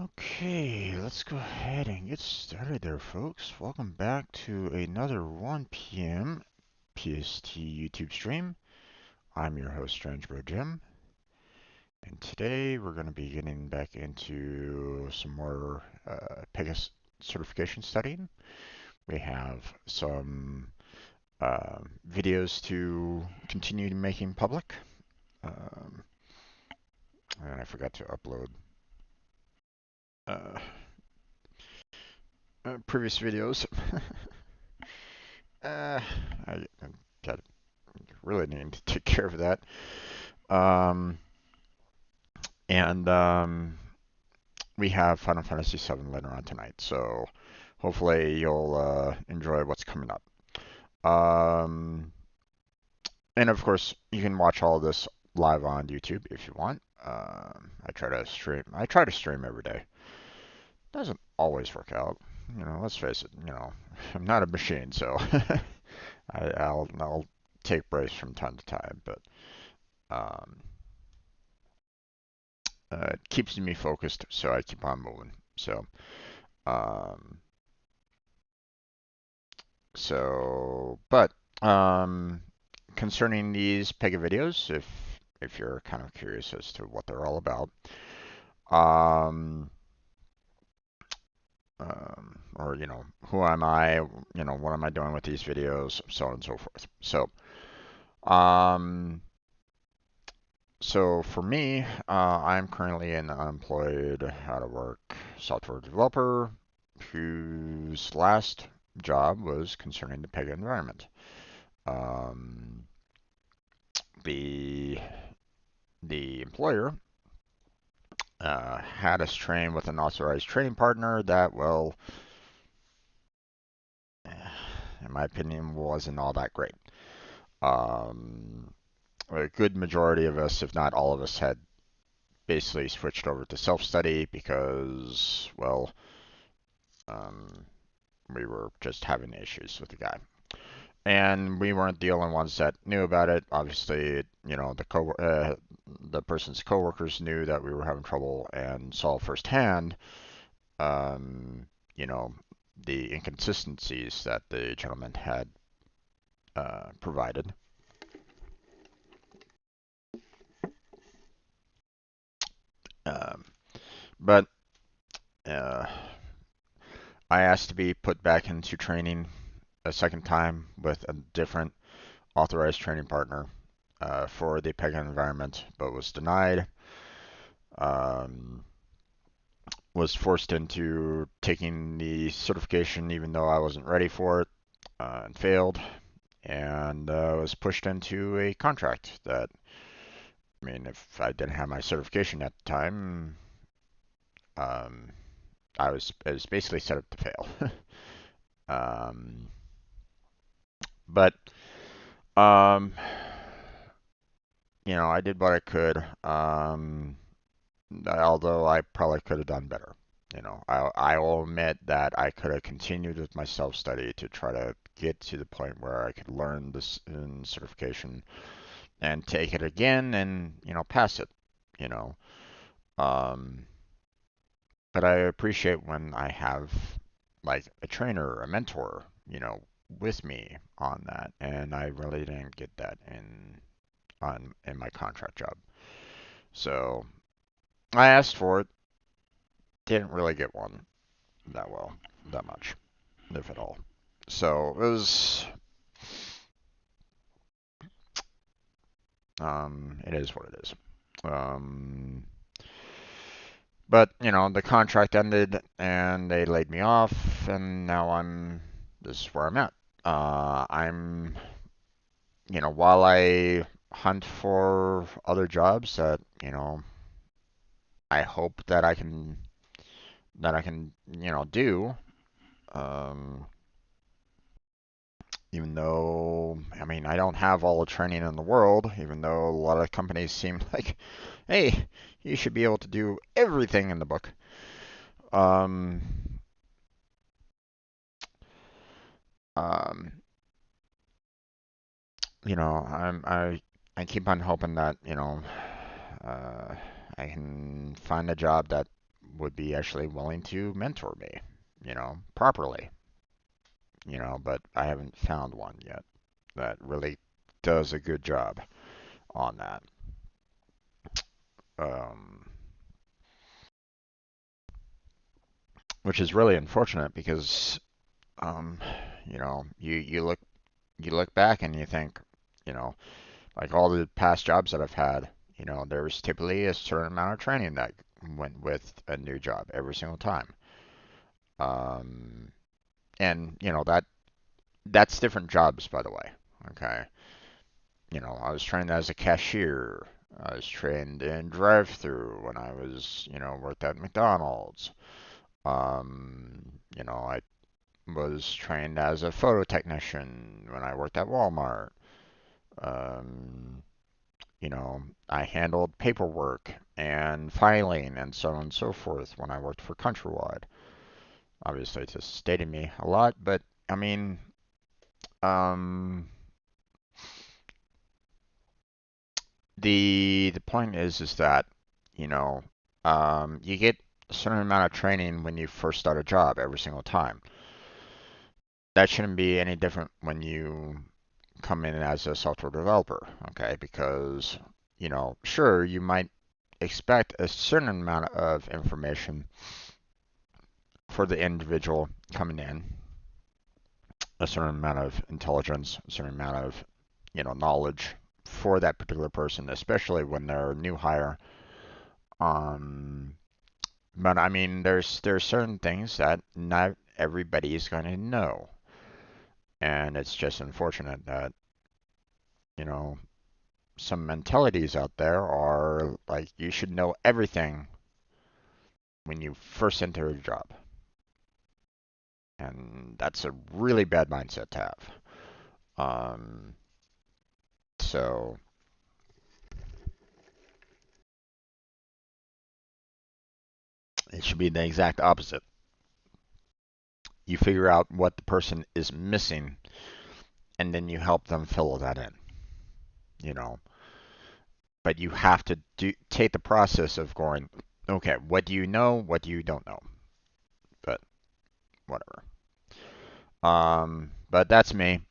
Okay, let's go ahead and get started there, folks. Welcome back to another 1 p.m. PST YouTube stream. I'm your host, Strange Bro Jim, and today we're going to be getting back into some more Pega certification studying. We have some videos to continue making public, um, and I forgot to upload uh, previous videos. I got really need to take care of that. Um, and we have Final Fantasy VII later on tonight, so hopefully you'll enjoy what's coming up. Um, and of course, you can watch all of this live on YouTube if you want. I try to stream. I try to stream every day. Doesn't always work out. Let's face it. I'm not a machine, so I'll take breaks from time to time, but um, it keeps me focused, so I keep on moving. Um, but concerning these Pega videos, if you're kind of curious as to what they're all about, um, or who am I? What am I doing with these videos, so on and so forth. Um, so for me, I'm currently an unemployed, out of work software developer whose last job was concerning the Pega environment. Um, the the employer had us train with an authorized training partner that, well, in my opinion, wasn't all that great. Um, a good majority of us, if not all of us, had basically switched over to self-study because, well, um, we were just having issues with the guy. And we weren't the only ones that knew about it. Obviously, the person's coworkers knew that we were having trouble and saw firsthand, um, you know, the inconsistencies that the gentleman had provided. Um, but uh, I asked to be put back into training a second time with a different authorized training partner for the Pega environment, but was denied. Um, was forced into taking the certification even though I wasn't ready for it, and failed, and was pushed into a contract that, I mean, if I didn't have my certification at the time, um, I was basically set up to fail. um, but um, I did what I could. Although I probably could have done better. I will admit that I could have continued with my self-study to try to get to the point where I could learn this in certification and take it again and, pass it, you know. Um, but I appreciate when I have like a trainer, a mentor, with me on that, and I really didn't get that in my contract job. So I asked for it, didn't really get one that well, that much, if at all. So it is what it is. Um, but the contract ended and they laid me off, and now this is where I'm at. I'm, while I hunt for other jobs that, I hope that I can, do. Um, Even though, I mean, I don't have all the training in the world, even though a lot of companies seem like, hey, you should be able to do everything in the book. Um, um, I keep on hoping that, uh, I can find a job that would be actually willing to mentor me, properly, but I haven't found one yet that really does a good job on that. Um, which is really unfortunate because, um, you look back and you think, you know, like all the past jobs that I've had, there was typically a certain amount of training that went with a new job every single time. Um, and that's different jobs, by the way. Okay. I was trained as a cashier. I was trained in drive-through when I was, worked at McDonald's. I was trained as a photo technician when I worked at Walmart. Um, I handled paperwork and filing and so on and so forth when I worked for Countrywide. Obviously, it just stated me a lot, but I mean, um, the point is that you know, you get a certain amount of training when you first start a job every single time. That shouldn't be any different when you come in as a software developer, okay? Because, sure, you might expect a certain amount of information for the individual coming in, a certain amount of intelligence, a certain amount of, knowledge for that particular person, especially when they're a new hire. Um, but I mean, there's certain things that not everybody is going to know, and it's just unfortunate that, you know, some mentalities out there are like you should know everything when you first enter a job. And that's a really bad mindset to have. Um, so it should be the exact opposite. You figure out what the person is missing and then you help them fill that in, you know. But you have to take the process of going, okay, what do you know? What do you don't know? But whatever. But that's me.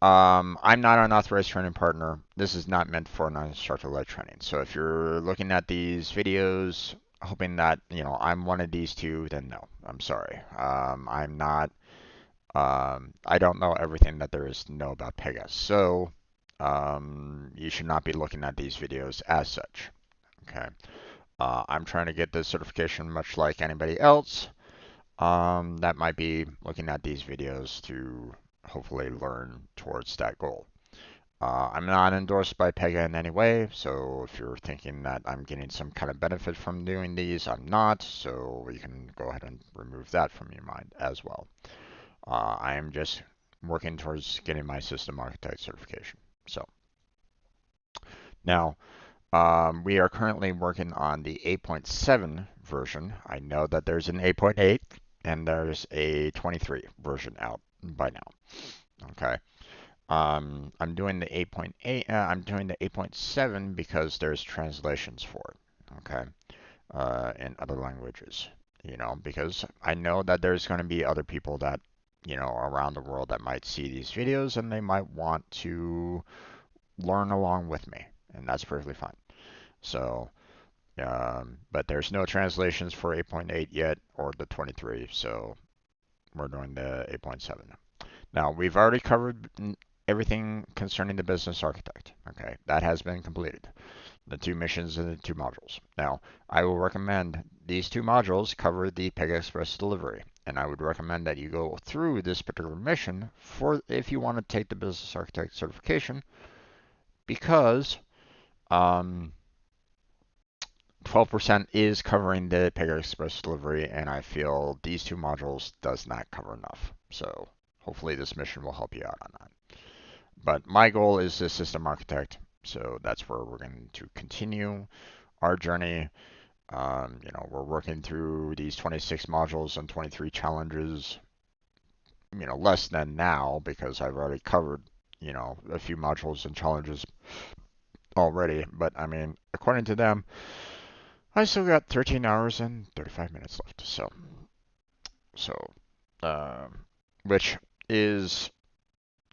I'm not an authorized training partner. This is not meant for non-instructor-led training. So if you're looking at these videos hoping that, I'm one of these two, then no, I'm sorry. I'm not, I don't know everything that there is to know about Pega. So you should not be looking at these videos as such. Okay. I'm trying to get this certification much like anybody else that might be looking at these videos to hopefully learn towards that goal. I'm not endorsed by Pega in any way, so if you're thinking that I'm getting some kind of benefit from doing these, I'm not, so you can go ahead and remove that from your mind as well. I am just working towards getting my system architect certification. So now we are currently working on the 8.7 version. I know that there's an 8.8 and there's a 23 version out by now. Okay. I'm doing the 8.8. I'm doing the 8.7 because there's translations for it. Okay. In other languages. Because I know that there's going to be other people that, around the world that might see these videos and they might want to learn along with me, and that's perfectly fine. So, but there's no translations for 8.8 yet or the 23, so we're doing the 8.7. Now, we've already covered everything concerning the business architect. Okay, that has been completed. The two missions and the two modules. Now, I will recommend these two modules cover the Pega Express delivery, and I would recommend that you go through this particular mission for if you want to take the business architect certification, because 12% is covering the Pega Express delivery, and I feel these two modules does not cover enough. So hopefully this mission will help you out on that. But my goal is the system architect, so that's where we're going to continue our journey. We're working through these 26 modules and 23 challenges, less than now because I've already covered, a few modules and challenges already. But I mean, according to them, I still got 13 hours and 35 minutes left. So, um, which is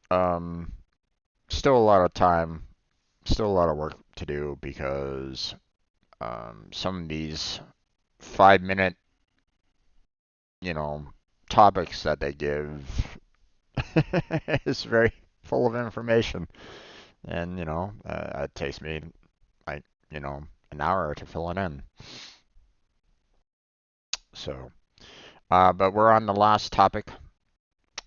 um, still a lot of time, still a lot of work to do because some of these 5 minute, you know, topics that they give is very full of information, and it takes me like an hour to fill it in. So, but we're on the last topic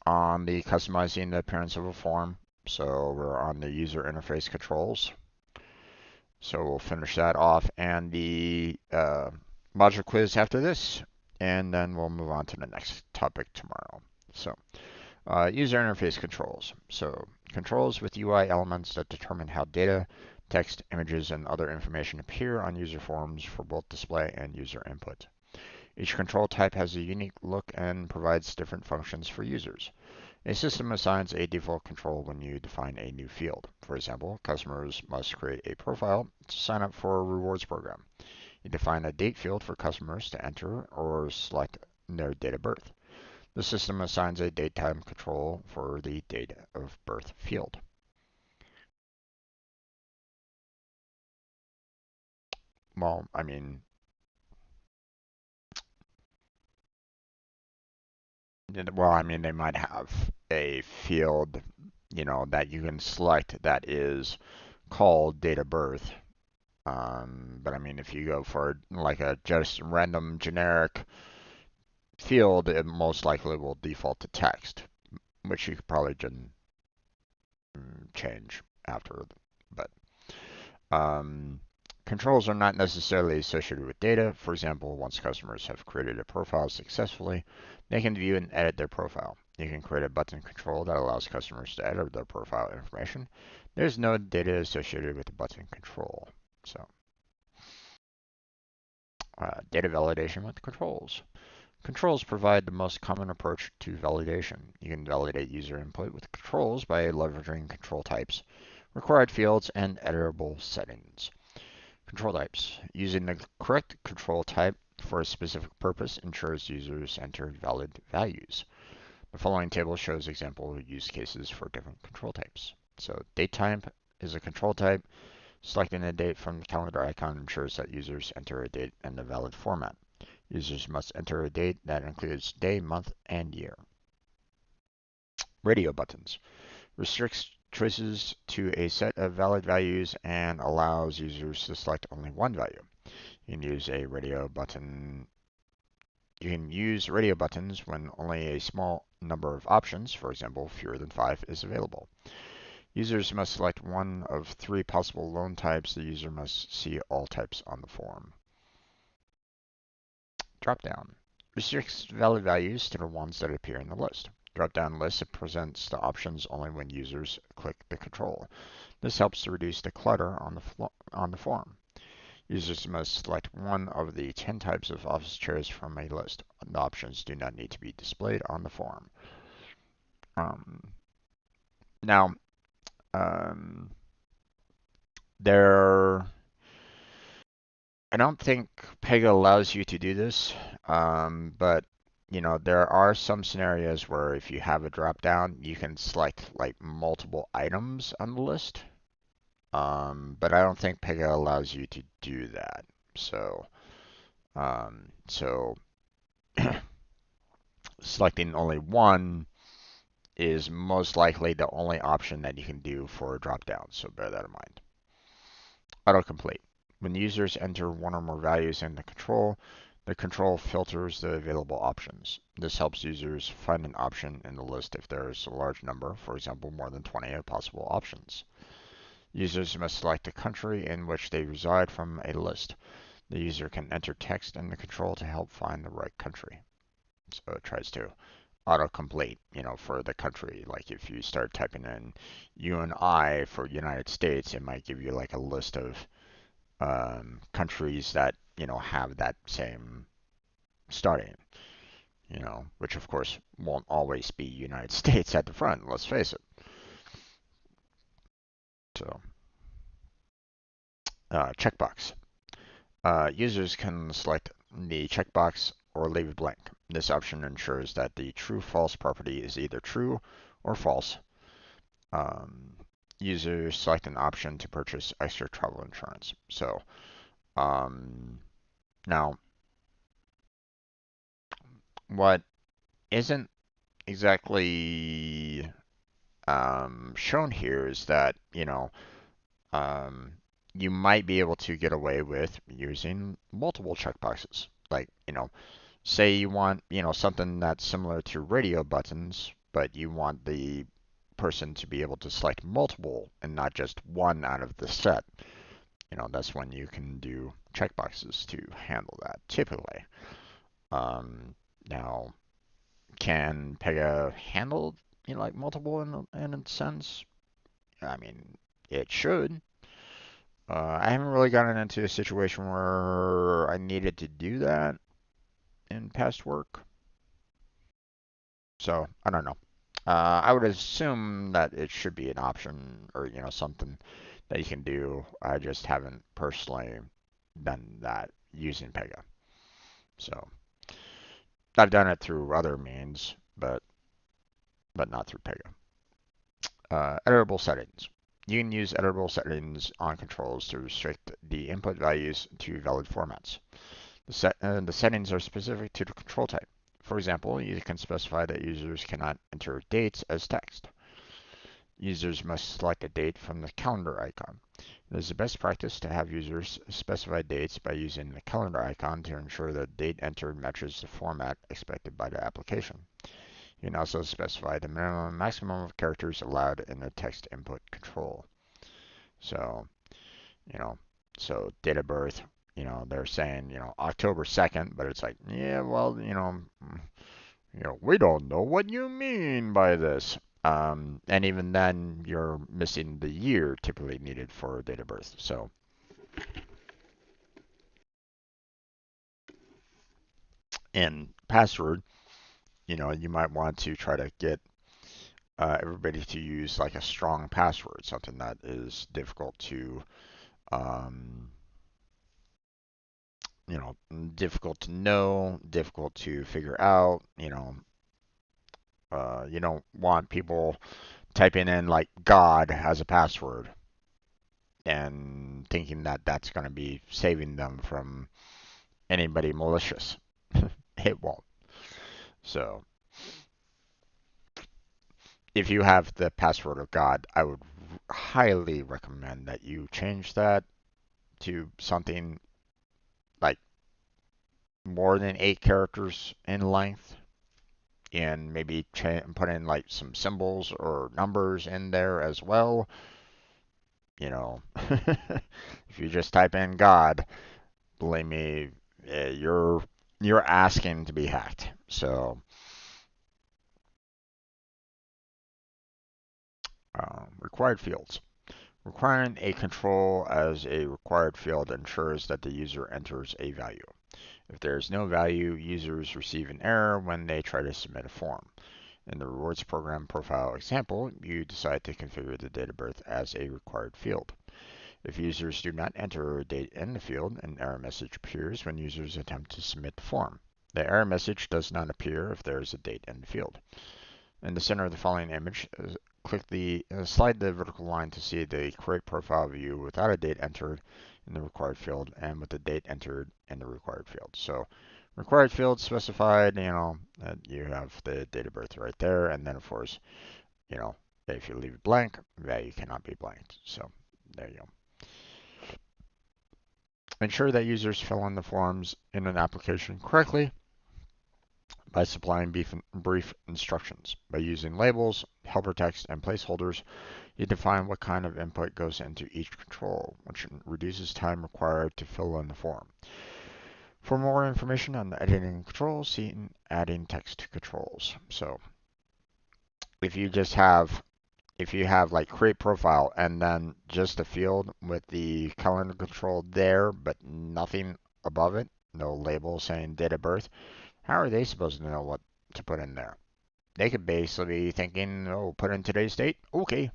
on the customizing the appearance of a form. So we're on the user interface controls. So we'll finish that off and the module quiz after this, and then we'll move on to the next topic tomorrow. So user interface controls. So controls with UI elements that determine how data, text, images, and other information appear on user forms for both display and user input. Each control type has a unique look and provides different functions for users. A system assigns a default control when you define a new field. For example, customers must create a profile to sign up for a rewards program. You define a date field for customers to enter or select their date of birth. The system assigns a date-time control for the date of birth field. Well, I mean, they might have a field, that you can select that is called date of birth. But I mean, if you go for like a just random generic field, it most likely will default to text, which you could probably just change after. But um, controls are not necessarily associated with data. For example, once customers have created a profile successfully, they can view and edit their profile. You can create a button control that allows customers to edit their profile information. There's no data associated with the button control. So, data validation with controls. Controls provide the most common approach to validation. You can validate user input with controls by leveraging control types, required fields, and editable settings. Control types. Using the correct control type for a specific purpose ensures users enter valid values. The following table shows example use cases for different control types. So date type is a control type. Selecting a date from the calendar icon ensures that users enter a date in the valid format. Users must enter a date that includes day, month, and year. Radio buttons restricts choices to a set of valid values and allows users to select only one value. You can use radio buttons when only a small number of options, for example, fewer than 5, is available. Users must select one of 3 possible loan types. The user must see all types on the form. Dropdown restricts valid values to the ones that appear in the list. Dropdown list presents the options only when users click the control. This helps to reduce the clutter on the form. Users must select one of the 10 types of office chairs from a list. The options do not need to be displayed on the form. Now, there I don't think Pega allows you to do this, but there are some scenarios where if you have a drop down, you can select like multiple items on the list. But I don't think Pega allows you to do that. So selecting only one is most likely the only option that you can do for a drop down. So bear that in mind. Autocomplete. When users enter one or more values in the control filters the available options. This helps users find an option in the list if there is a large number, for example, more than 20 possible options. Users must select a country in which they reside from a list. The user can enter text in the control to help find the right country. So it tries to autocomplete, for the country. Like if you start typing in UNI for United States, it might give you like a list of countries that have that same starting, which of course won't always be United States at the front. Let's face it. So checkbox. Users can select the checkbox or leave it blank. This option ensures that the true-false property is either true or false. Um, Users select an option to purchase extra travel insurance. So now, what isn't exactly shown here is that, um, you might be able to get away with using multiple checkboxes. Like, say you want, something that's similar to radio buttons, but you want the person to be able to select multiple and not just one out of the set. That's when you can do checkboxes to handle that typically. Now, can Pega handle, like multiple in a sense? I mean, it should. I haven't really gotten into a situation where I needed to do that in past work, so I don't know. I would assume that it should be an option or something that you can do. I just haven't personally done that using Pega. So I've done it through other means, but not through Pega. Editable settings. You can use editable settings on controls to restrict the input values to valid formats. The settings are specific to the control type. For example, you can specify that users cannot enter dates as text. Users must select a date from the calendar icon. It is the best practice to have users specify dates by using the calendar icon to ensure that date entered matches the format expected by the application. You can also specify the minimum and maximum of characters allowed in the text input control. So, you know, date of birth, they're saying, October 2nd, but it's like, yeah, well, we don't know what you mean by this. And even then, you're missing the year typically needed for date of birth. So, in password, you might want to try to get everybody to use like a strong password, something that is difficult to, um, difficult to know, difficult to figure out. You don't want people typing in like God as a password and thinking that that's going to be saving them from anybody malicious. It won't. So if you have the password of God, I would highly recommend that you change that to something like more than 8 characters in length and maybe put in like some symbols or numbers in there as well. If you just type in God, believe me, you're asking to be hacked. So, required fields. Requiring a control as a required field ensures that the user enters a value. If there is no value, users receive an error when they try to submit a form. In the rewards program profile example, you decide to configure the date of birth as a required field. If users do not enter a date in the field, an error message appears when users attempt to submit the form. The error message does not appear if there is a date in the field. In the center of the following image, slide the vertical line to see the create profile view without a date entered in the required field and with the date entered in the required field. So required field specified, that you have the date of birth right there, and then of course, if you leave it blank, value cannot be blanked. So there you go. Ensure that users fill in the forms in an application correctly by supplying brief instructions. By using labels, helper text, and placeholders, you define what kind of input goes into each control, which reduces time required to fill in the form. For more information on the editing controls, see adding text to controls. So if you just have like create profile and then just a field with the calendar control there, but nothing above it, no label saying date of birth, how are they supposed to know what to put in there? They could basically be thinking, oh, put in today's date, okay,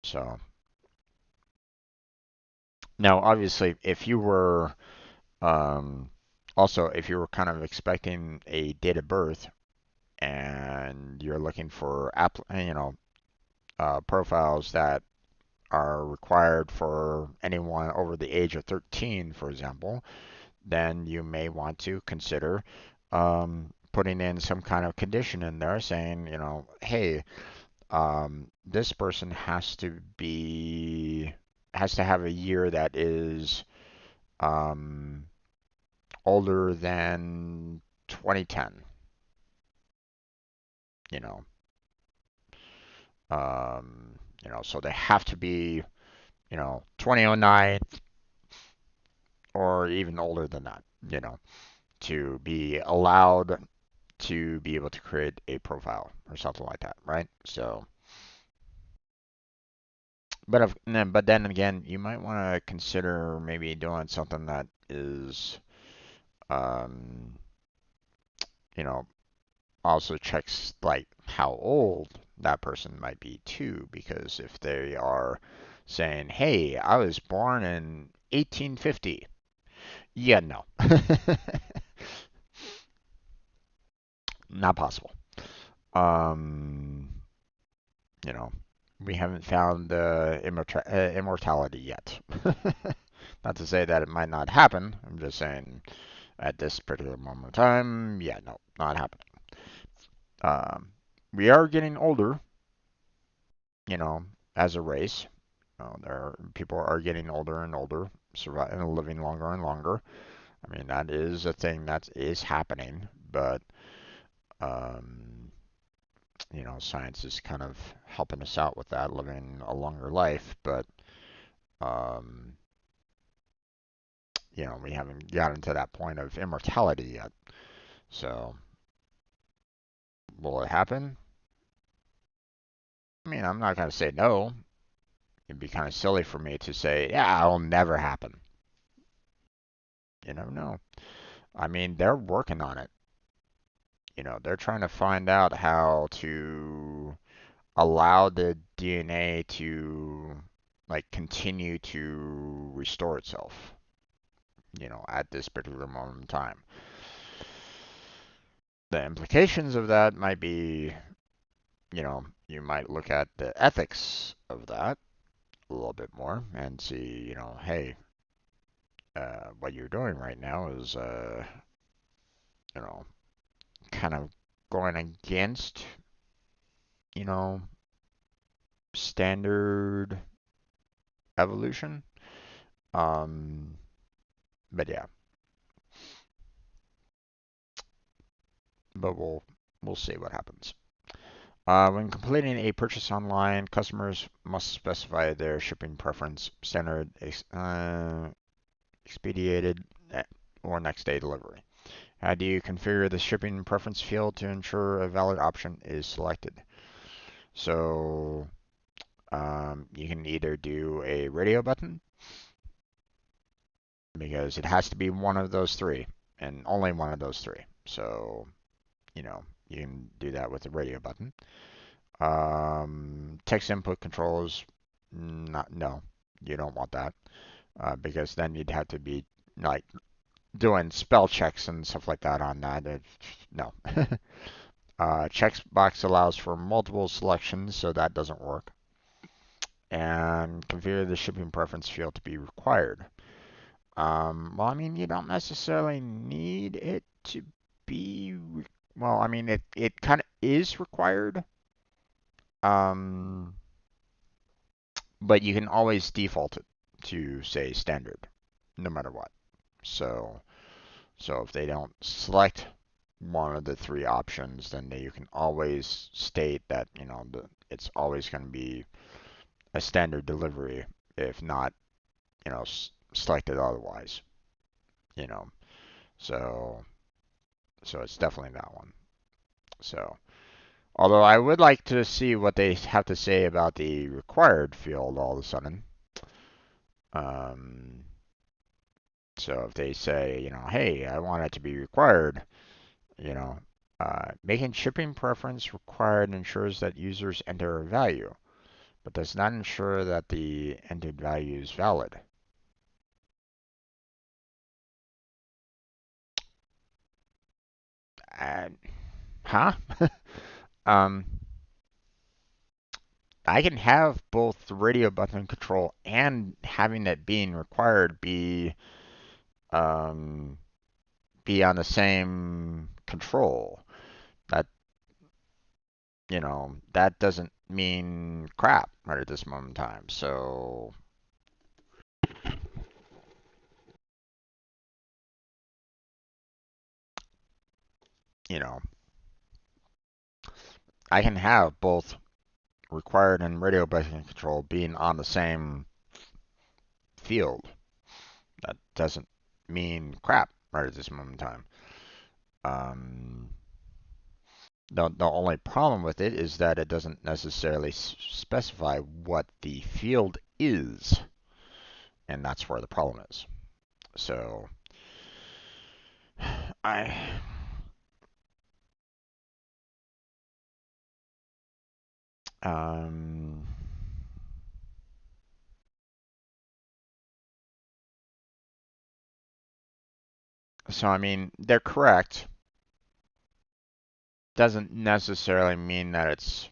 So Now, obviously, if you were um, also if you were kind of expecting a date of birth and you're looking for profiles that are required for anyone over the age of 13, for example, then you may want to consider putting in some kind of condition in there saying, hey, this person has to have a year that is um, older than 2010. You know, so they have to be 2009 or even older than that. To be allowed to be able to create a profile or something like that, right? So, but then again, you might want to consider maybe doing something that is, um, you know, also checks like how old that person might be too, because if they are saying, "Hey, I was born in 1850," yeah, no, not possible. Um, you know, we haven't found immortality yet. Not to say that it might not happen. I'm just saying at this particular moment in time, yeah, no, not happening. Um, we are getting older, you know, as a race. People are getting older and older, surviving and living longer and longer. I mean, that is a thing that is happening, but um, science is kind of helping us out with that, living a longer life. But um, we haven't gotten to that point of immortality yet. So, will it happen? I mean, I'm not going to say no. It'd be kind of silly for me to say, yeah, it'll never happen. You never know. I mean, they're working on it. They're trying to find out how to allow the DNA to like continue to restore itself, at this particular moment in time. The implications of that might be, you might look at the ethics of that a little bit more and see, hey, what you're doing right now is, you know, kind of going against, you know, standard evolution. Um, but yeah, but we'll see what happens. When completing a purchase online, customers must specify their shipping preference, standard, expedited, or next day delivery. How do you configure the shipping preference field to ensure a valid option is selected? So you can either do a radio button because it has to be one of those three and only one of those three. So, you can do that with the radio button. Text input controls, not no, you don't want that because then you'd have to be like doing spell checks and stuff like that on that. No. Checkbox allows for multiple selections, so that doesn't work. And configure the shipping preference field to be required. Well, I mean, you don't necessarily need it to be. Well, I mean, it kind of is required. Um, but you can always default it to say standard, no matter what. So, if they don't select one of the three options, then you can always state that it's always going to be a standard delivery, if not selected otherwise. You know, so it's definitely that one. So, although I would like to see what they have to say about the required field all of a sudden. Um, so if they say, hey, I want it to be required, you know, making shipping preference required ensures that users enter a value, but does not ensure that the entered value is valid. Uh, huh? um, I can have both the radio button control and having it being required um, be on the same control. That that doesn't mean crap right at this moment in time. So you know, I can have both required and radio button control being on the same field. That doesn't mean crap right at this moment in time. Um, the only problem with it is that it doesn't necessarily specify what the field is, and that's where the problem is. So I um, so I mean they're correct. Doesn't necessarily mean that it's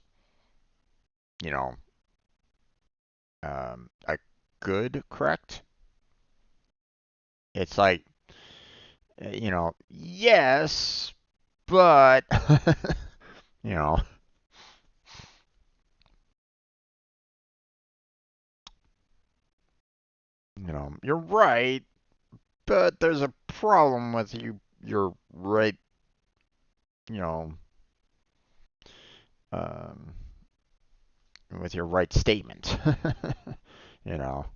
you know a good correct. It's like yes, but you know, you're right, but there's a problem with you're right, you know, um, with your right statement. you know.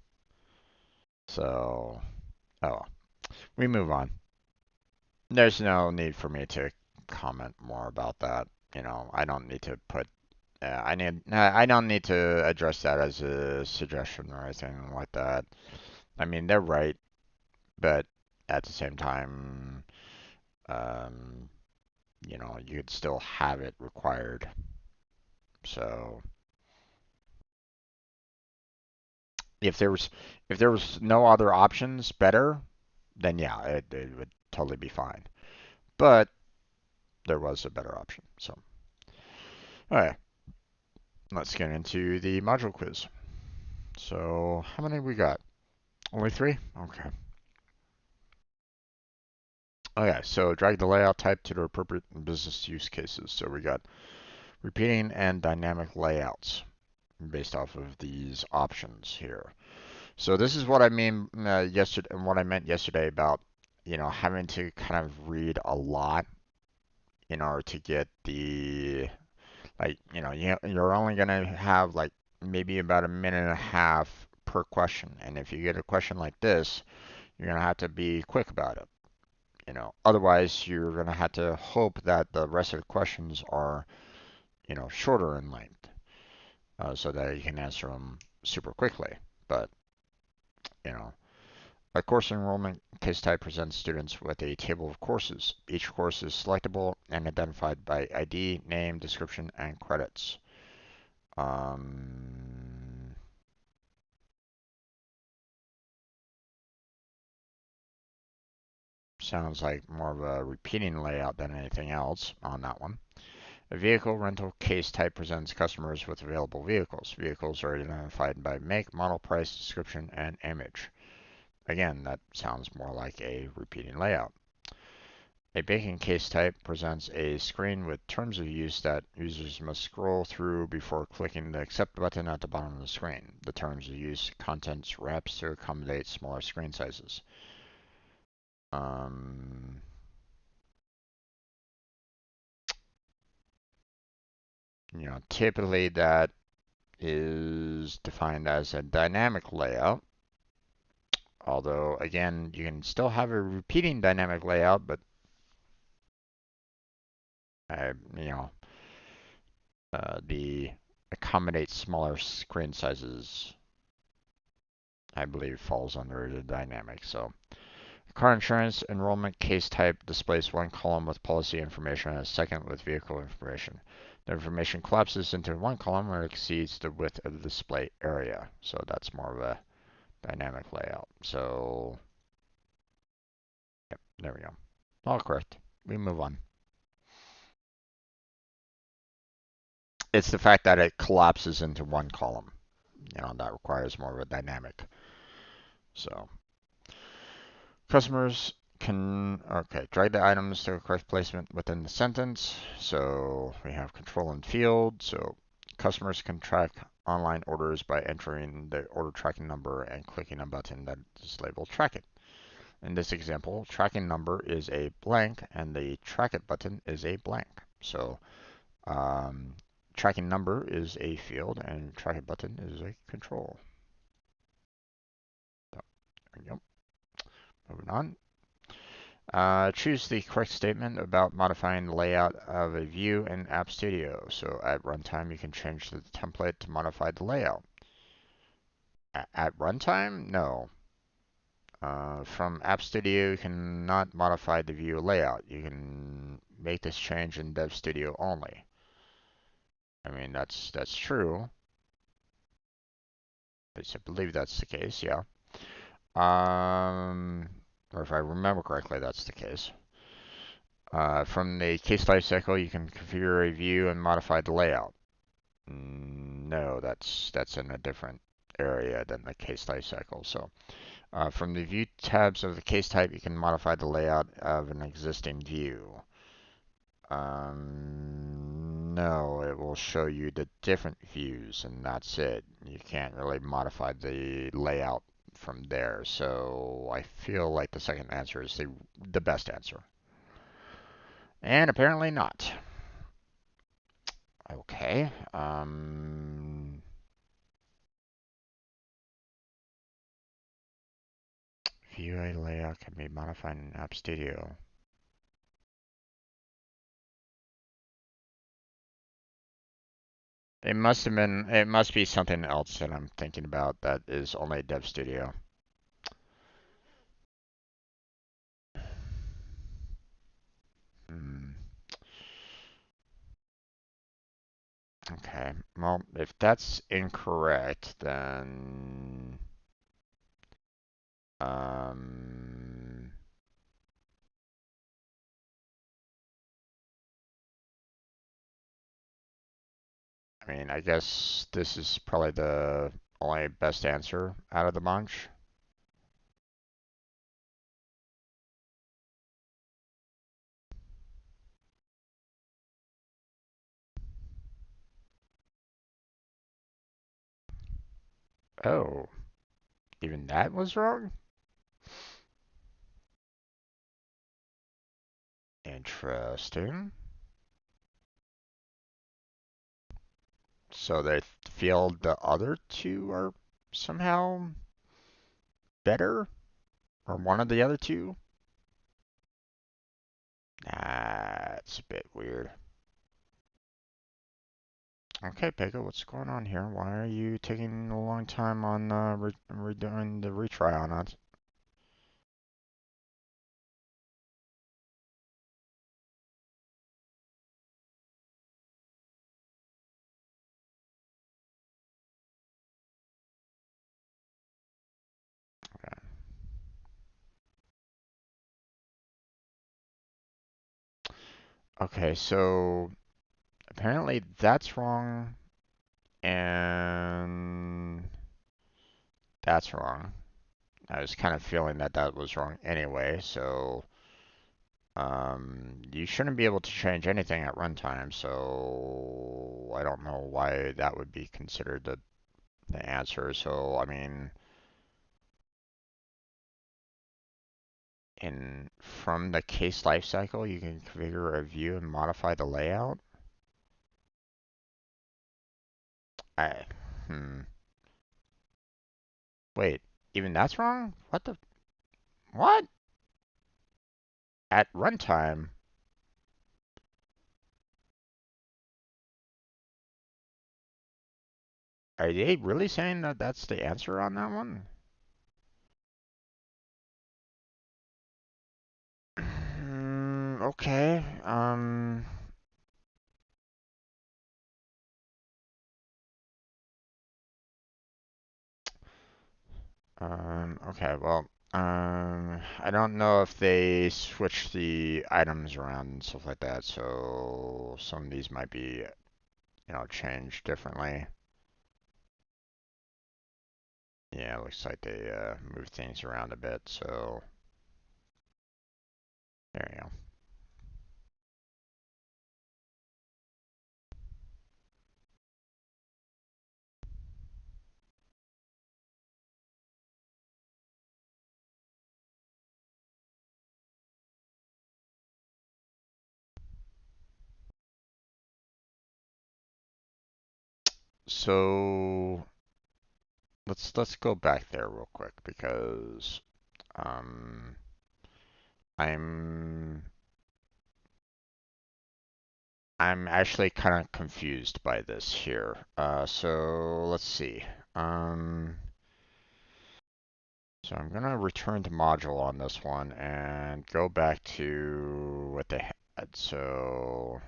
So, oh, we move on. There's no need for me to comment more about that. I don't need to put. I don't need to address that as a suggestion or anything like that. I mean, they're right, but at the same time, um, you could still have it required. So if there was no other options better, then yeah, it would totally be fine. But there was a better option. So all right, let's get into the module quiz. So how many we got? Only three? Okay. Okay, so drag the layout type to the appropriate business use cases. So we got repeating and dynamic layouts based off of these options here. So this is what I mean yesterday, and what I meant yesterday about having to kind of read a lot in order to get the you're only gonna have like maybe about a minute and a half per question, and if you get a question like this, you're gonna have to be quick about it. Otherwise you're gonna have to hope that the rest of the questions are shorter in length, so that you can answer them super quickly. But you know, a course enrollment case type presents students with a table of courses. Each course is selectable and identified by ID, name, description, and credits. Um, Sounds like more of a repeating layout than anything else on that one. A vehicle rental case type presents customers with available vehicles. Vehicles are identified by make, model, price, description, and image. Again, that sounds more like a repeating layout. A banking case type presents a screen with terms of use that users must scroll through before clicking the accept button at the bottom of the screen. The terms of use contents wraps to accommodate smaller screen sizes. Um, Typically that is defined as a dynamic layout. Although, again, you can still have a repeating dynamic layout, but uh, you know, the accommodate smaller screen sizes, I believe, falls under the dynamic. So, car insurance enrollment case type displays one column with policy information and a second with vehicle information. The information collapses into one column or exceeds the width of the display area. So that's more of a dynamic layout. So, yep, there we go. All correct. We move on. It's the fact that it collapses into one column. That requires more of a dynamic. So customers can, drag the items to a correct placement within the sentence. So we have control and field. So customers can track online orders by entering the order tracking number and clicking a button that is labeled track it. In this example, tracking number is a blank and the track it button is a blank. So tracking number is a field and track it button is a control. So, there we go. Moving on. Choose the correct statement about modifying the layout of a view in App Studio. So at runtime, you can change the template to modify the layout. At runtime, no. From App Studio, you cannot modify the view layout. You can make this change in Dev Studio only. I mean, that's true. I believe that's the case, yeah. Or if I remember correctly, that's the case. From the case lifecycle, you can configure a view and modify the layout. No, that's in a different area than the case lifecycle. So from the view tabs of the case type, you can modify the layout of an existing view. No, it will show you the different views, and that's it. You can't really modify the layout from there. So I feel like the second answer is the best answer. And apparently not. Okay. View a layout can be modified in App Studio. It must be something else that I'm thinking about that is only Dev Studio. Hmm. Okay. Well, if that's incorrect, then um, I mean, I guess this is probably the only best answer out of the bunch. Oh, even that was wrong? Interesting. So they feel the other two are somehow better? Or one of the other two? That's a bit weird. Okay, Pega, what's going on here? Why are you taking a long time on redoing the retry on it? Okay, so apparently that's wrong, and that's wrong. I was kind of feeling that that was wrong anyway, so you shouldn't be able to change anything at runtime, so I don't know why that would be considered the answer. So, I mean, from the case lifecycle, you can configure a view and modify the layout. I, hmm. Wait, even that's wrong? What? At runtime? Are they really saying that that's the answer on that one? Okay. Okay, well, I don't know if they switch the items around and stuff like that, so some of these might be change differently. Yeah, it looks like they moved things around a bit, so there you go. So let's go back there real quick because um, I'm I'm actually kind of confused by this here. So let's see. Um, so I'm gonna return to module on this one and go back to what they had. So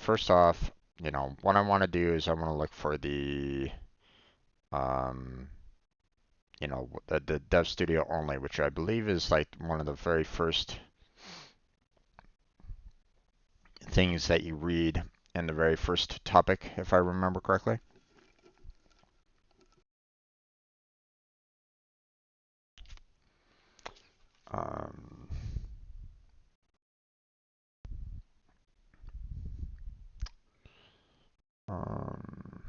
first off, what I want to do is I want to look for the um, the Dev Studio only, which I believe is like one of the very first things that you read in the very first topic, if I remember correctly. Um, um,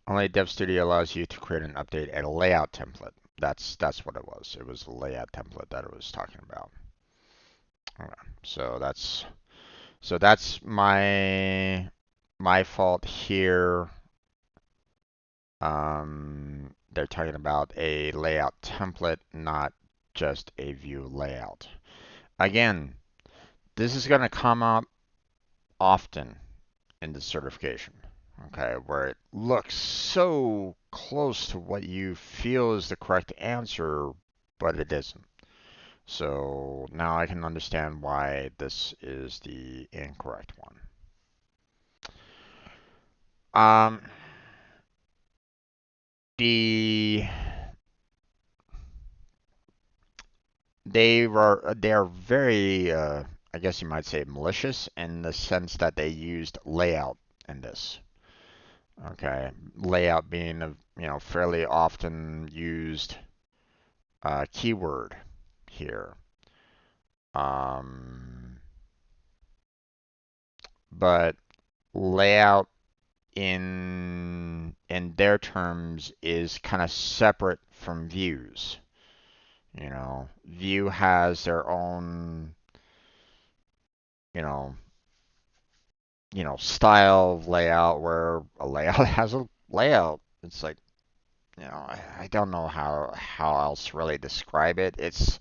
Only Dev Studio allows you to create and update a layout template. That's what it was. It was the layout template that it was talking about. Okay. So that's my fault here. They're talking about a layout template, not just a view layout. Again, this is going to come up often in the certification, okay, where it looks so close to what you feel is the correct answer, but it isn't. So now I can understand why this is the incorrect one. Um, the they are very I guess you might say malicious in the sense that they used layout in this. Okay, layout being a fairly often used keyword here. Um, but layout in their terms is kind of separate from views. Vue has their own, you know, style of layout where a layout has a layout. It's like, I don't know how else to really describe it. It's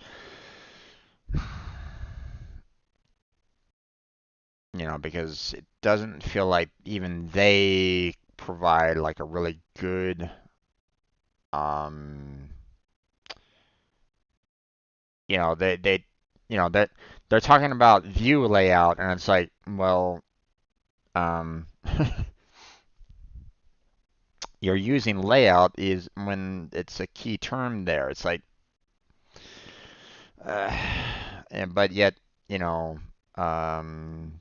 because it doesn't feel like even they provide like a really good um they that they're talking about view layout and it's like, well, um you're using layout is when it's a key term there. It's like uh, but yet, you know um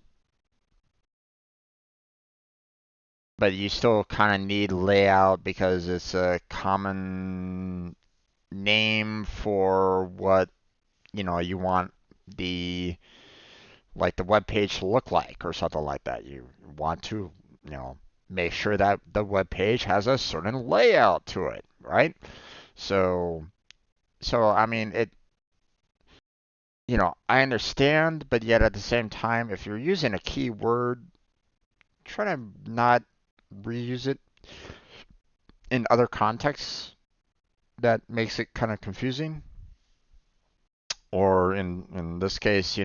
but you still kind of need layout because it's a common name for what you want the the web page to look like or something like that. You want to make sure that the web page has a certain layout to it, right? So I mean I understand, but yet at the same time, if you're using a keyword, try to not reuse it in other contexts that makes it kind of confusing. Or in this case,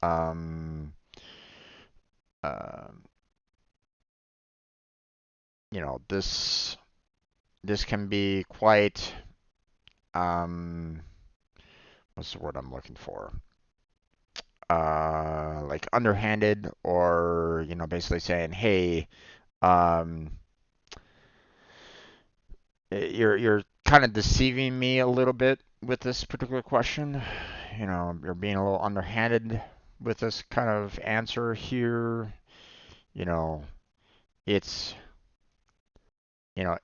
um, uh, this can be quite um, what's the word I'm looking for? Like underhanded, or basically saying, hey, um, You're kind of deceiving me a little bit with this particular question. You know, you're being a little underhanded with this kind of answer here. You know, it's, you know,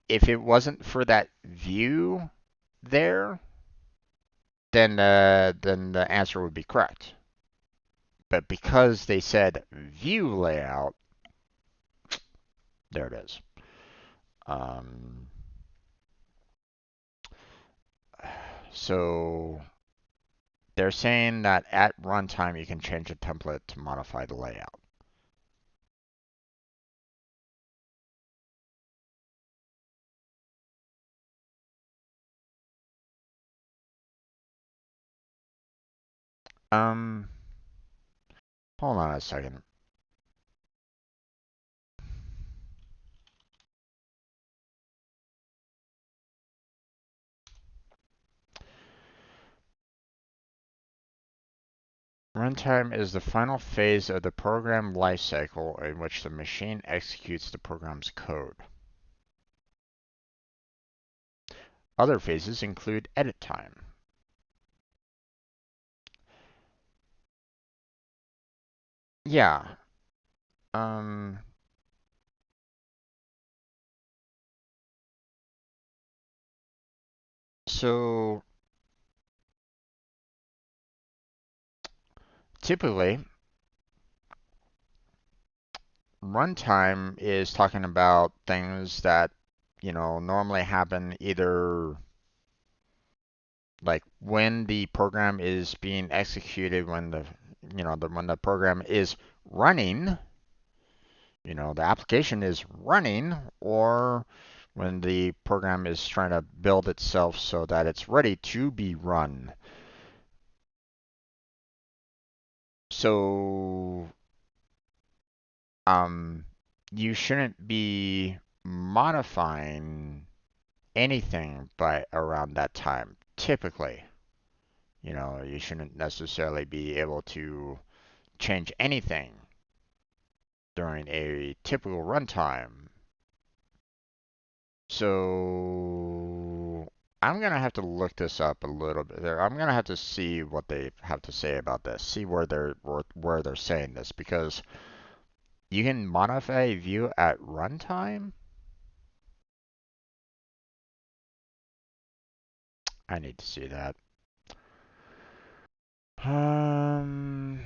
if it wasn't for that view there, then the answer would be correct. But because they said view layout, there it is. Um, so they're saying that at runtime you can change the template to modify the layout. Um, Hold on a second. Runtime is the final phase of the program lifecycle in which the machine executes the program's code. Other phases include edit time. Yeah. Um, so typically, runtime is talking about things that, normally happen either like when the program is being executed, when when the program is running, the application is running, or when the program is trying to build itself so that it's ready to be run. So, um, you shouldn't be modifying anything by around that time, typically. You shouldn't necessarily be able to change anything during a typical runtime. So I'm gonna have to look this up a little bit. I'm gonna have to see what they have to say about this. See where they're saying this, because you can modify a view at runtime. I need to see that. Um,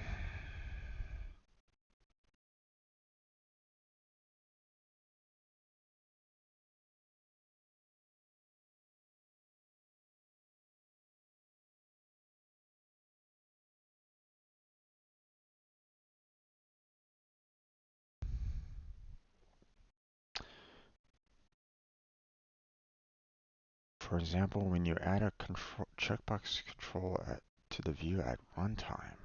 for example, when you add a control checkbox control to the view at runtime.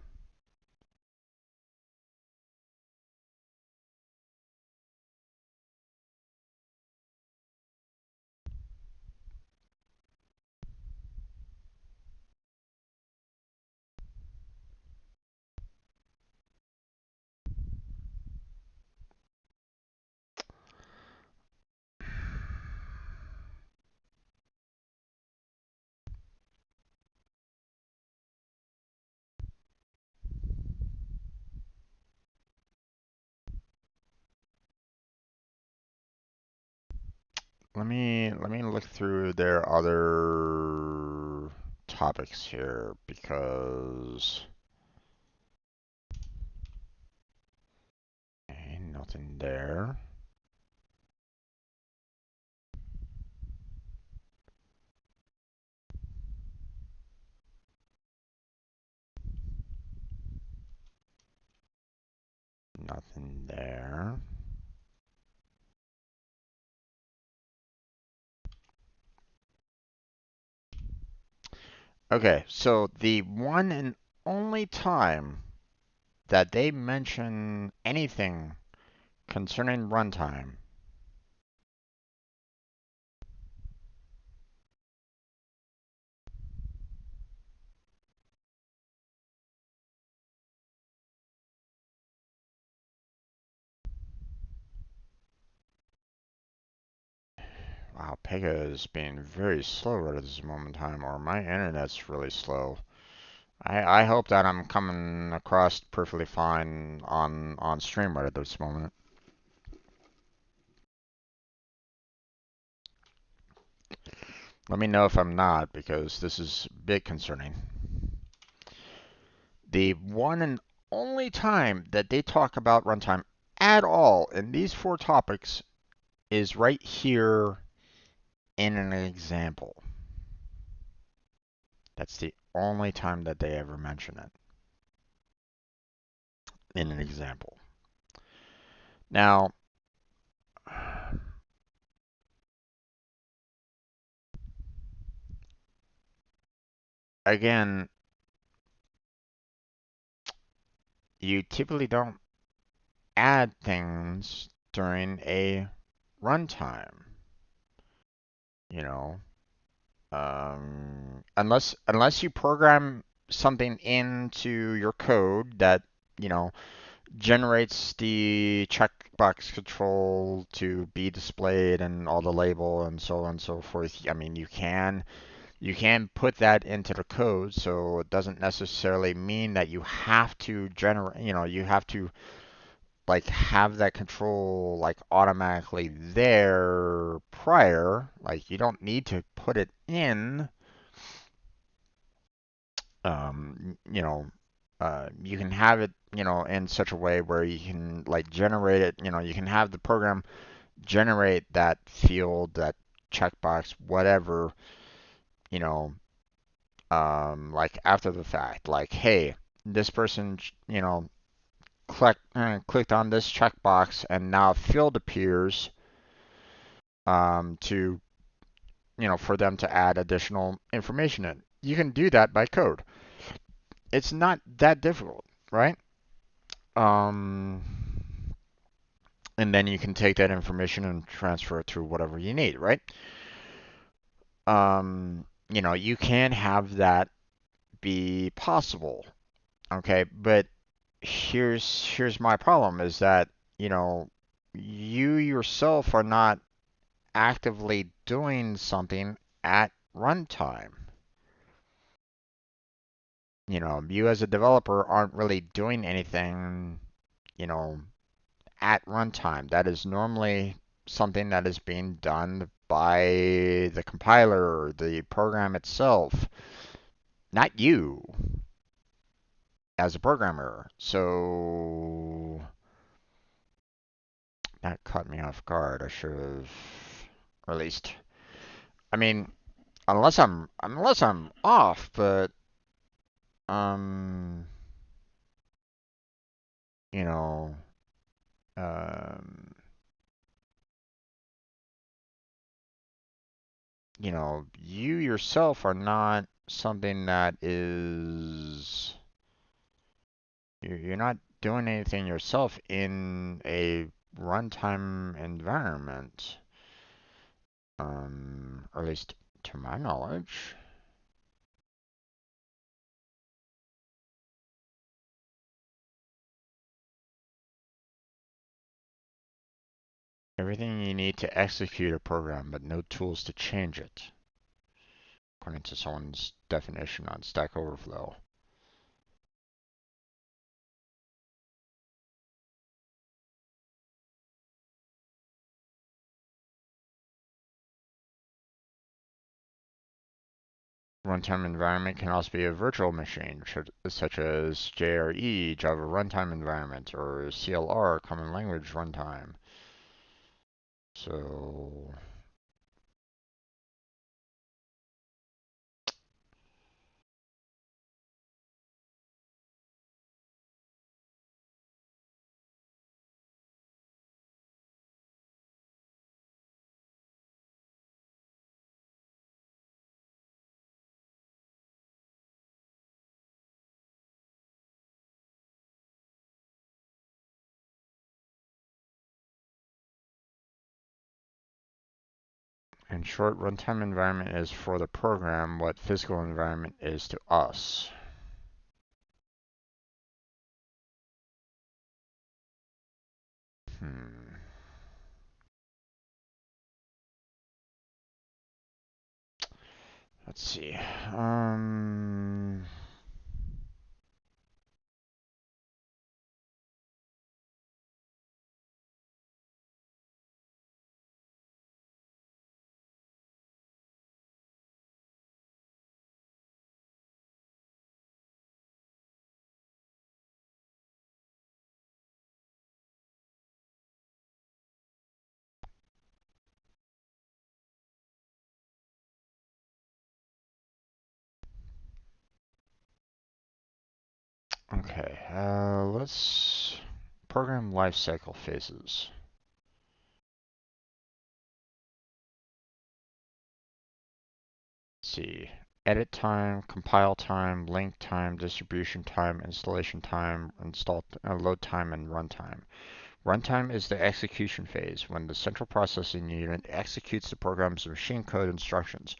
Let me look through their other topics here, because ain't nothing there. Nothing there. Okay, so the one and only time that they mention anything concerning runtime Wow, Pega is being very slow right at this moment in time, or my internet's really slow. I hope that I'm coming across perfectly fine on stream right at this moment. Let me know if I'm not, because this is a bit concerning. The one and only time that they talk about runtime at all in these four topics is right here in an example. That's the only time that they ever mention it in an example. Now, again, you typically don't add things during a runtime, you know, unless you program something into your code that, you know, generates the checkbox control to be displayed and all the label and so on and so forth. I mean, you can put that into the code, so it doesn't necessarily mean that you have to generate, you have to like have that control like automatically there prior. Like you don't need to put it in. You know, you can have it, in such a way where you can like generate it. You can have the program generate that field, that checkbox, whatever. You know, like after the fact, like, hey, this person, clicked on this checkbox, and now a field appears to, for them to add additional information in. You can do that by code. It's not that difficult, right? Um, and then you can take that information and transfer it to whatever you need, right? You can have that be possible, okay? But here's my problem is that, you know, you yourself are not actively doing something at runtime. You as a developer aren't really doing anything, you know, at runtime. That is normally something that is being done by the compiler or the program itself, not you as a programmer. So that caught me off guard. I should have, or at least, I mean, unless I'm off, but um, you know, um, you yourself are not something that is, you're not doing anything yourself in a runtime environment, or at least to my knowledge. Everything you need to execute a program, but no tools to change it, according to someone's definition on Stack Overflow. Runtime environment can also be a virtual machine, such as JRE, Java Runtime Environment, or CLR, Common Language Runtime. So, in short, runtime environment is for the program what physical environment is to us. Hmm. Let's see. Okay, let's program lifecycle phases. Let's see. Edit time, compile time, link time, distribution time, installation time, load time, and runtime. Runtime is the execution phase, when the central processing unit executes the program's machine code instructions.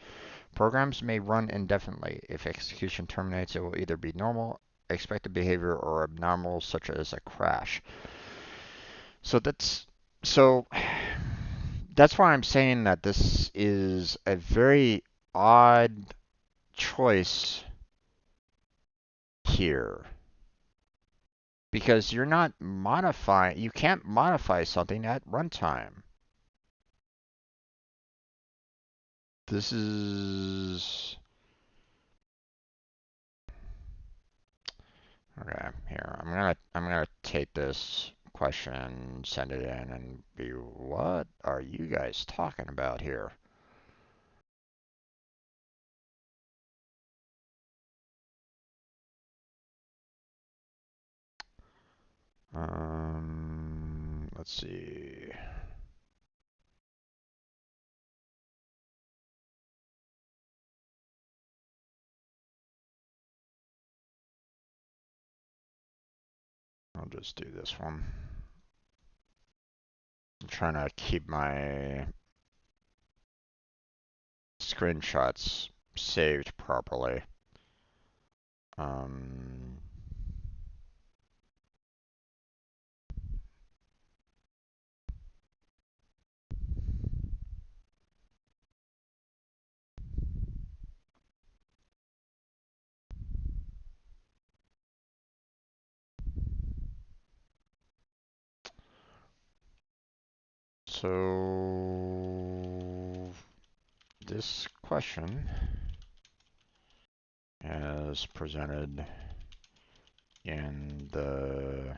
Programs may run indefinitely. If execution terminates, it will either be normal, expected behavior, or abnormal, such as a crash. So so that's why I'm saying that this is a very odd choice here, because you can't modify something at runtime. This is okay. Here, I'm gonna take this question, send it in, and be, what are you guys talking about here? Let's see. I'll just do this one. I'm trying to keep my screenshots saved properly. Um, so this question, as presented in the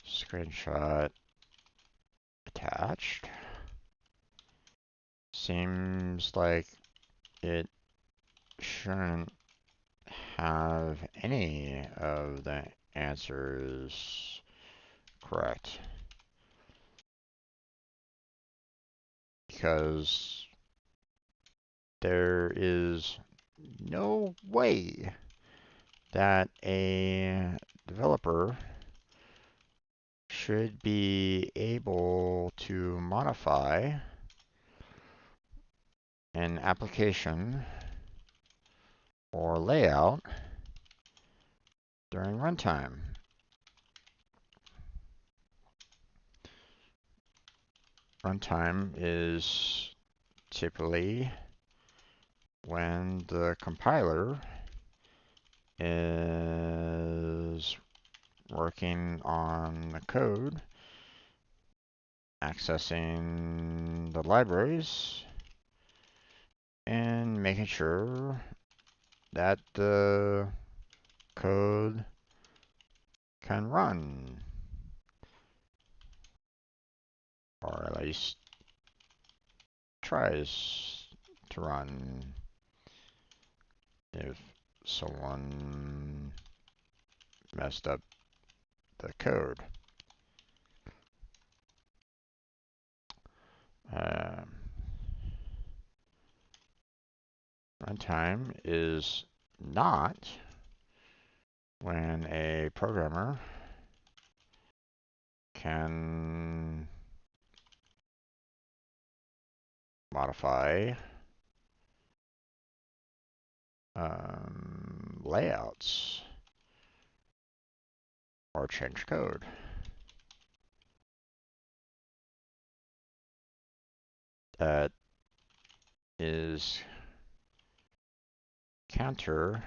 screenshot attached, seems like it shouldn't have any of the answers correct, because there is no way that a developer should be able to modify an application or layout during runtime. Runtime is typically when the compiler is working on the code, accessing the libraries, and making sure that the code can run, or at least tries to run if someone messed up the code. Um, Runtime is not when a programmer can modify layouts or change code. That is counter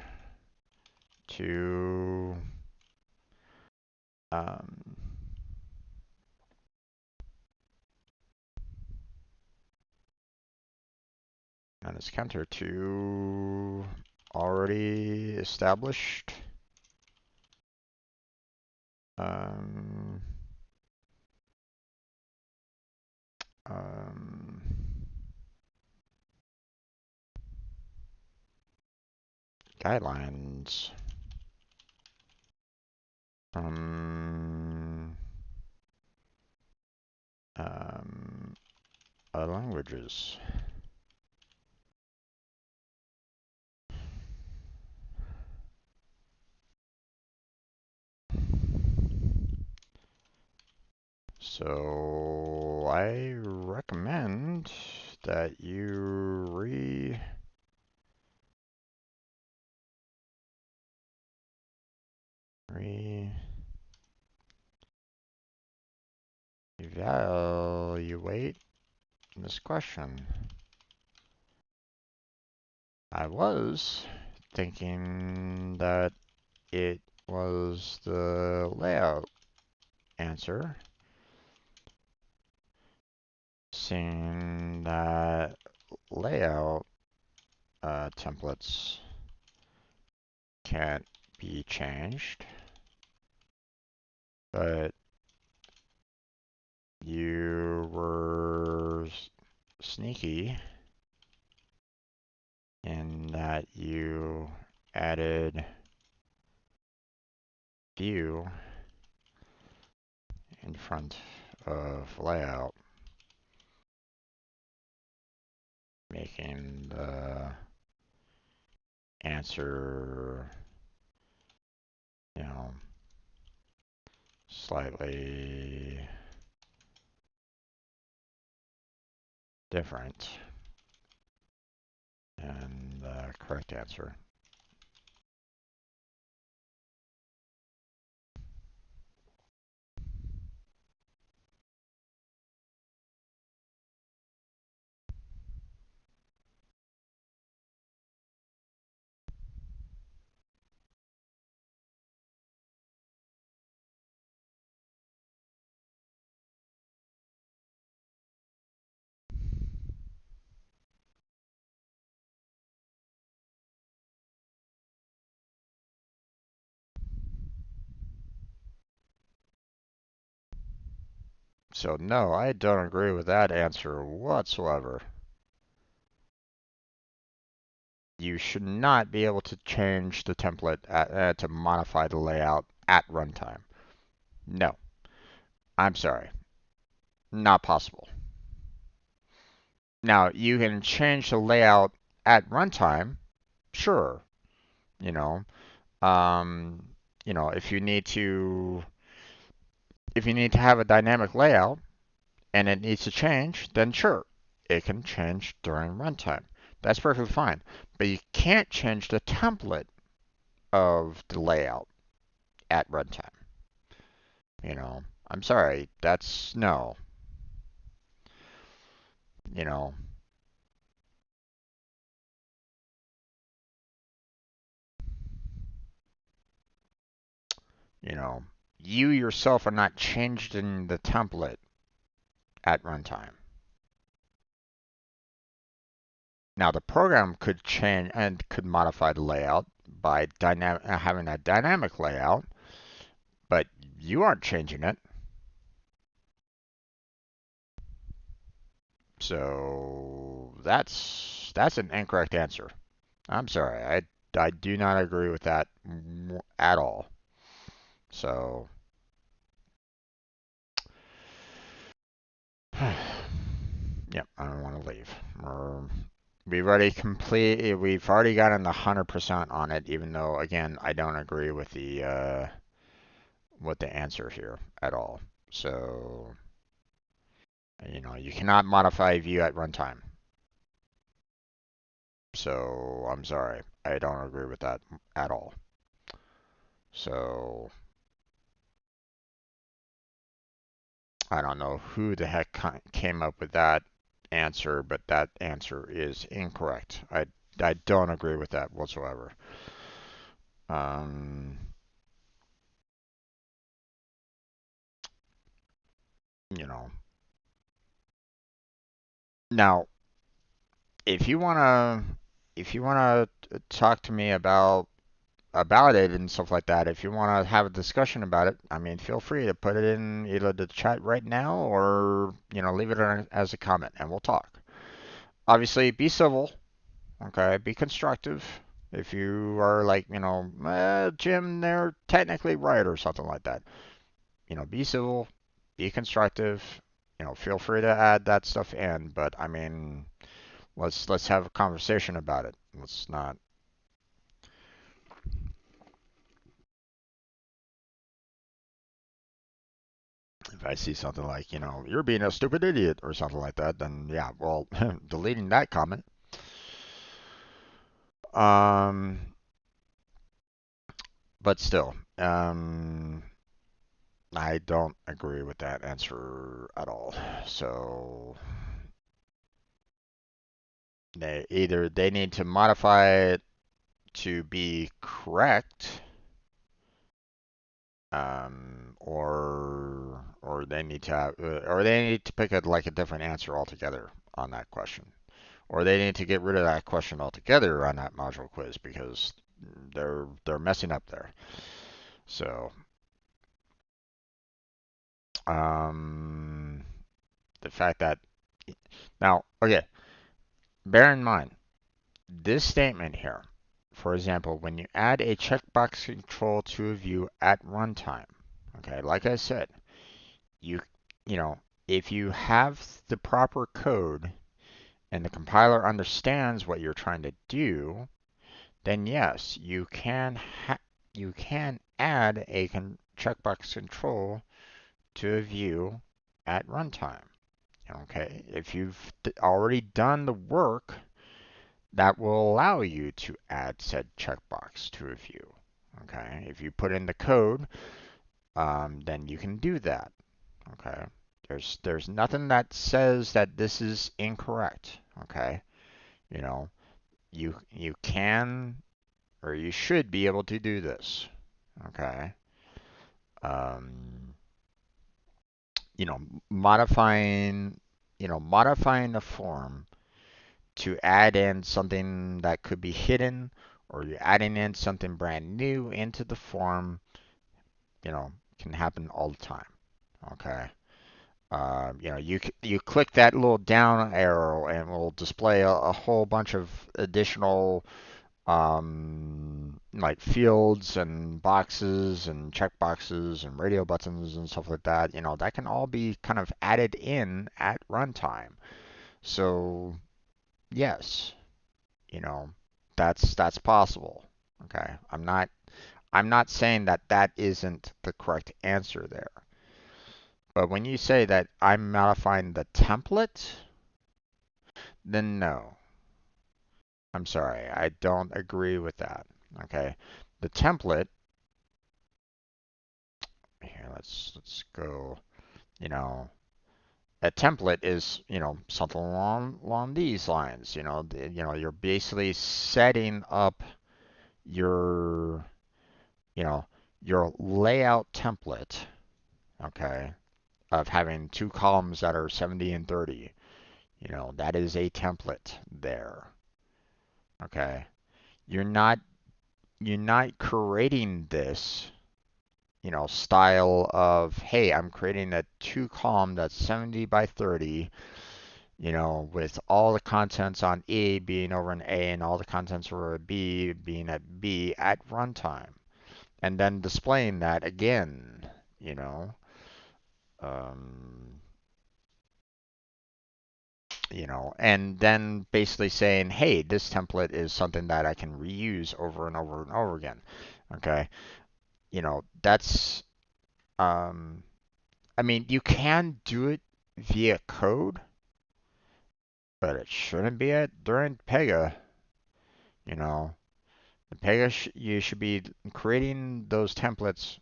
to and it's counter to already established um, um, guidelines from other languages. So I recommend that you evaluate this question. I was thinking that it was the layout answer, seeing that layout templates can't be changed, but you were sneaky in that you added view in front of layout, making the answer, slightly different than the correct answer. So no, I don't agree with that answer whatsoever. You should not be able to change the template to modify the layout at runtime. No, I'm sorry, not possible. Now, you can change the layout at runtime, sure, you know, if you need to have a dynamic layout and it needs to change, then sure, it can change during runtime. That's perfectly fine. But you can't change the template of the layout at runtime. I'm sorry, that's no. You know, you know, you yourself are not changing the template at runtime. Now the program could change and could modify the layout by having a dynamic layout, but you aren't changing it. So that's an incorrect answer. I'm sorry. I do not agree with that at all. So yep, I don't want to leave. We've already gotten the 100% on it, even though again I don't agree with the answer here at all. So you cannot modify view at runtime. So I'm sorry, I don't agree with that at all. So I don't know who the heck came up with that answer, but that answer is incorrect. I don't agree with that whatsoever. Um, you know, now if you wanna talk to me about it and stuff like that, if you wanna have a discussion about it, I mean, feel free to put it in either the chat right now or leave it as a comment and we'll talk. Obviously, be civil, okay? Be constructive. If you are like, Jim, they're technically right or something like that, be civil, be constructive. Feel free to add that stuff in, but I mean, let's have a conversation about it. Let's not. If I see something like, you're being a stupid idiot or something like that, then yeah, well, deleting that comment. Um, but still, I don't agree with that answer at all. So they need to modify it to be correct, or they need to or they need to pick like a different answer altogether on that question, or they need to get rid of that question altogether on that module quiz because they're messing up there. So um, the fact that now, okay, bear in mind this statement here. For example, when you add a checkbox control to a view at runtime, okay, like I said, you you know, if you have the proper code and the compiler understands what you're trying to do, then yes, you can add a checkbox control to a view at runtime. Okay, if you've already done the work, that will allow you to add said checkbox to a view. Okay, if you put in the code, then you can do that. Okay, there's nothing that says that this is incorrect. Okay, you know you can or you should be able to do this. Okay, um, you know modifying modifying the form to add in something that could be hidden, or you're adding in something brand new into the form, can happen all the time. Okay. You click that little down arrow and it will display a whole bunch of additional like fields and boxes and checkboxes and radio buttons and stuff like that. That can all be kind of added in at runtime. So yes, you know, that's possible. Okay. I'm not saying that that isn't the correct answer there. But when you say that I'm modifying the template, then no. I'm sorry. I don't agree with that. Okay. The template, here, let's go, you know, a template is, something along these lines. You're basically setting up your, you know, your layout template, okay, of having two columns that are 70 and 30. That is a template there. Okay. You're not you're not creating this, style of, hey, I'm creating a two column that's 70 by 30, with all the contents on A being over an A and all the contents over a B being at B at runtime. And then displaying that again, you know. Um, and then basically saying, hey, this template is something that I can reuse over and over and over again. Okay. That's, um, I mean, you can do it via code, but it shouldn't be during Pega. You know, the Pega, you should be creating those templates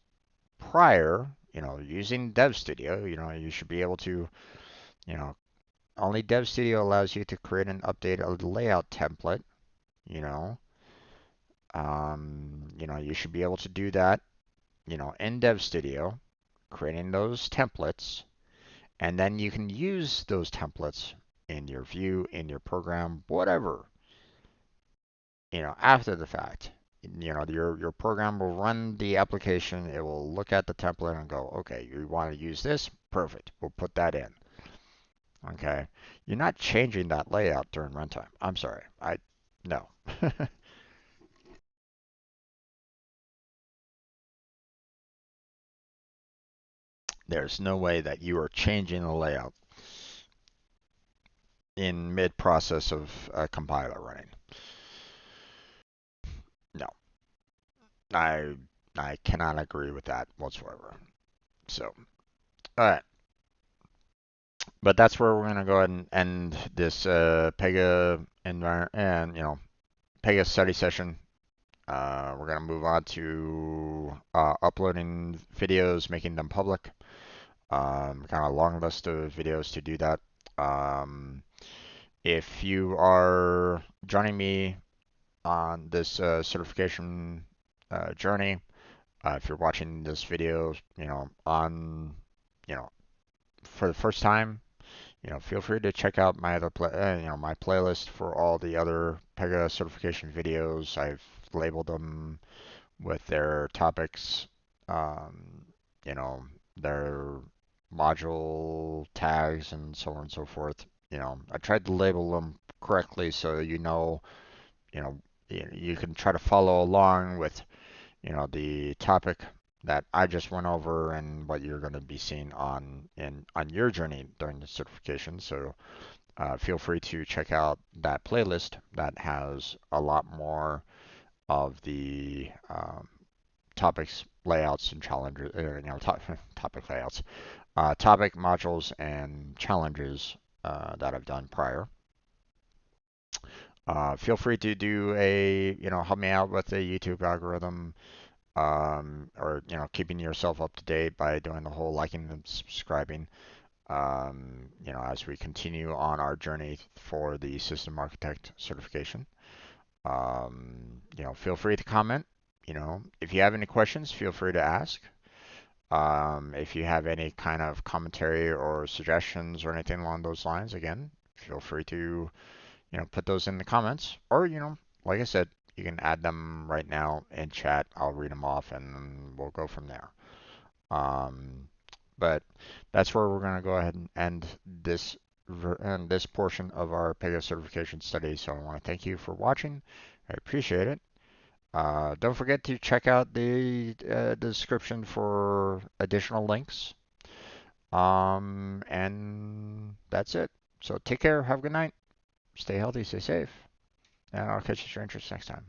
prior, using Dev Studio. You should be able to, you know, only Dev Studio allows you to create and update a layout template. you know. You should be able to do that, in Dev Studio, creating those templates, and then you can use those templates in your view, in your program, whatever, after the fact. Your program will run the application, it will look at the template and go, okay, you want to use this? Perfect. We'll put that in. Okay. You're not changing that layout during runtime. I'm sorry. No. There's no way that you are changing the layout in mid-process of a compiler running. No, I I cannot agree with that whatsoever. So, all right, but that's where we're gonna go ahead and end this Pega environment and Pega study session. We're gonna move on to uploading videos, making them public. Kind of a long list of videos to do that. Um, if you are joining me on this certification journey. If you're watching this video, you know, for the first time, feel free to check out my other my playlist for all the other Pega certification videos. I've labeled them with their topics, um, you know, their module tags and so on and so forth. I tried to label them correctly so you know, you can try to follow along with, the topic that I just went over and what you're going to be seeing on your journey during the certification. So feel free to check out that playlist that has a lot more of the topics, layouts, and challenges. Topic layouts, topic modules, and challenges that I've done prior. Feel free to do help me out with the YouTube algorithm, or keeping yourself up to date by doing the whole liking and subscribing. As we continue on our journey for the system architect certification. Feel free to comment. If you have any questions, feel free to ask. If you have any kind of commentary or suggestions or anything along those lines, again, feel free to put those in the comments, or like I said, you can add them right now in chat. I'll read them off and we'll go from there. But that's where we're going to go ahead and end this portion of our Pega certification study. So I want to thank you for watching. I appreciate it. Don't forget to check out the description for additional links. And that's it. So take care. Have a good night. Stay healthy. Stay safe. And I'll catch you strangers next time.